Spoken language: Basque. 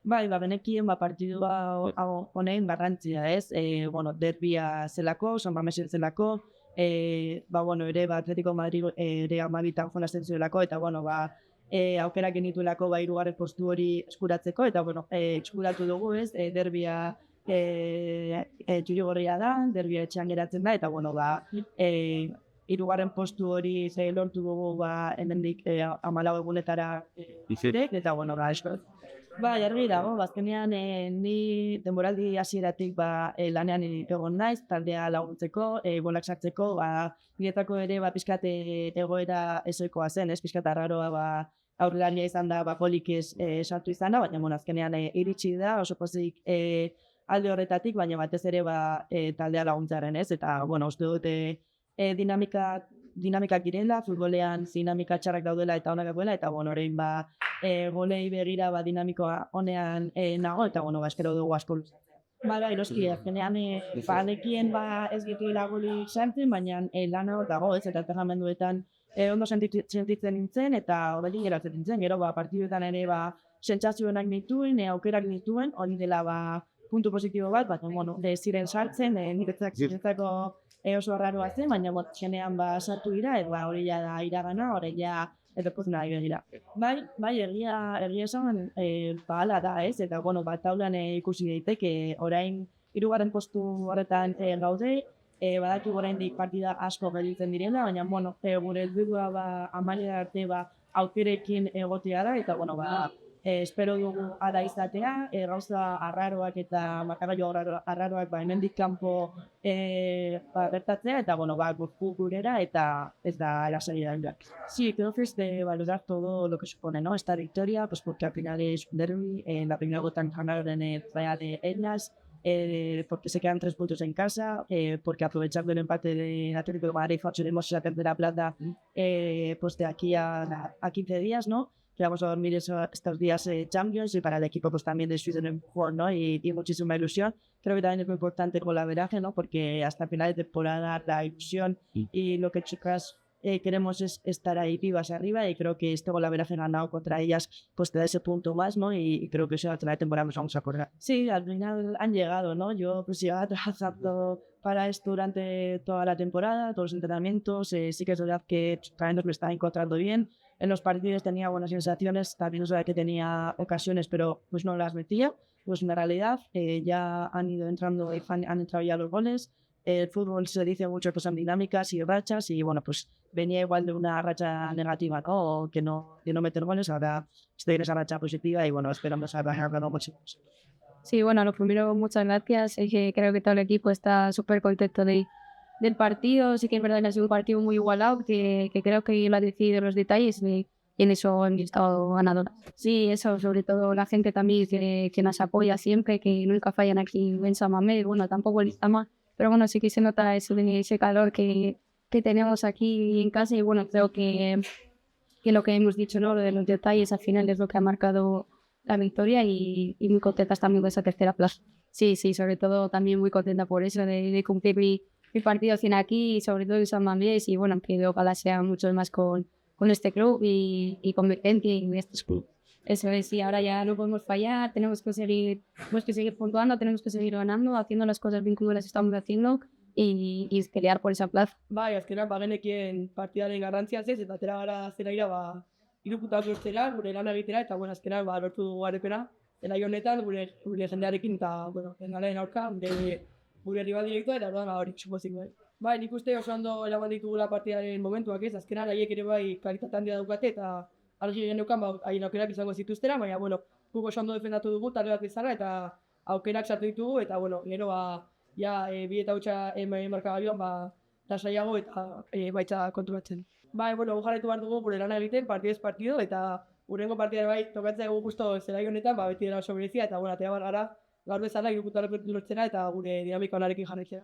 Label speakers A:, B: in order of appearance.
A: Bai, genekien partidua honen garrantzia, ez? Derbia zelako, San Mamesen zelako, ere Atletico Madrid ere 12 jolasten zuelako, eta aukerak genituelako hirugarren postu hori eskuratzeko, eta eskuratu dugu, ez? Derbia txuri-gorria da, derbia etxean geratzen da, eta hirugarren postu hori lortu dugu hemendik 14 egunetara eta esko. Argi dago, azkenean ni denboraldi hasieratik lanean egon naiz, taldea laguntzeko, golak sartzeko, niretako ere pixkat egoera ezoikoa zen, pixkat arraroa aurrelaria izan da, polik sartu izan da, baina azkenean iritsi da, oso pozik alde horretatik, baina batez ere taldea laguntzaren, ez? Eta, uste dute dinamikak direla, futbolean dinamika txarrak daudela eta onak daudela, eta orain golei begira dinamikoa honean nago, eta espero dugu asko luzatzea. Eroski, azkenean nekien ez gitu lagulik sartzen, baina lan hor dago, ez, eta entrenamenduetan ondo sentitzen nintzen, eta horrekin geratzen nintzen, gero partiduetan ere sentsazioenak nituen, aukerak nituen, hori dela puntu positibo bat, ziren sartzen, niretzako oso arraroa zen, baina jenean sartu dira, hori da iragana, hori ja etorkizuna begira. Egia esan, hala da, ez? Eta, taulan ikusi daiteke, orain hirugarren postu horretan gaude, badaki oraindik partida asko gelditzen direla, baina, gure helburua amaiera arte aukerekin egotea da, eta, espero dugu ala izatea, gauza arraroak eta markagailu arraroak hemendik kanpo gertatzea, eta gurera, eta ez da la salida del. Sí, creo que es de valorar todo lo que supone, ¿no? Esta victoria, pues porque al final es un derbi, en la primera gota ganaron en el Real de Elnas, porque se quedan 3 puntos en casa, porque aprovechando el empate de Atlético de Madrid facturemos la tercera plaza pues de aquí a 15 días, ¿no? Que vamos a dormir estos días Champions, y para el equipo pues también de Sweden, ¿no? Y muchísima ilusión. Creo que también es muy importante el golaveraje, ¿no? Porque hasta final de temporada la ilusión y lo que chicas queremos es estar ahí vivas arriba, y creo que este golaveraje ganado contra ellas pues te da ese punto más, ¿no? Y creo que eso a final de temporada nos vamos a acordar. Sí, al final han llegado, ¿no? Yo pues llevaba trabajando para esto durante toda la temporada, todos los entrenamientos, sí que es verdad que también me estaba encontrando bien. En los partidos tenía buenas sensaciones, también es verdad que tenía ocasiones, pero pues no las metía. Pues una realidad, ya han ido entrando, han entrado ya los goles. El fútbol se dice mucho que son dinámicas y rachas, y pues venía igual de una racha negativa, ¿no? O que no meter goles, ahora estoy en esa racha positiva y esperamos a ganado mucho.
B: Sí, lo primero, muchas gracias. Creo que todo el equipo está súper contento del partido. Sí que es verdad que ha sido un partido muy igualado, que creo que lo ha decidido los detalles, y en eso han estado ganadores. Sí, eso, sobre todo la gente también que nos apoya siempre, que nunca fallan aquí en San Mamés, tampoco en Iztama, pero sí que se nota ese calor que tenemos aquí en casa, y creo que lo que hemos dicho, ¿no? Lo de los detalles al final es lo que ha marcado la victoria, y muy contentas también con esa tercera plaza. Sí, sobre todo también muy contenta por eso, de cumplir mi partido 100 aquí, y sobre todo en San Mamés, y que ojalá sea mucho más con este club y con Vicente y estos clubes. Eso es, y ahora ya no podemos fallar, tenemos que seguir puntuando, tenemos que seguir ganando, haciendo las cosas bien como las estamos haciendo, y pelear por esa plaza.
C: Azkenean genekien partidaren garrantziaz ez, eta atera gara zelaira iruputak lortzera, gure lana egitera, eta azkenean lortu dugu garepena, zelai honetan gure jendearekin, eta jendearen aurka, gure rival direktua, eta hori supozik bai. Nik uste oso ondo eraman ditugula partidaren momentuak ez, azkenan haiek ere kalitate handia daukate, eta argi geneukan haien aukerak izango zituztera, baina guk oso ondo defendatu dugu talde bat bezala, eta aukerak sartu ditugu, eta gero bi eta hutsa markagailuan lasaiago eta baitza konturatzen. Jarraitu behar dugu gure lana egiten, partidez partido, eta gurengo partidaren tokatzea gu justo zelai honetan, beti dela oso berezia, eta atera gara gaur bezala iruputak lortzera, eta gure dinamika honarekin jarraitzera.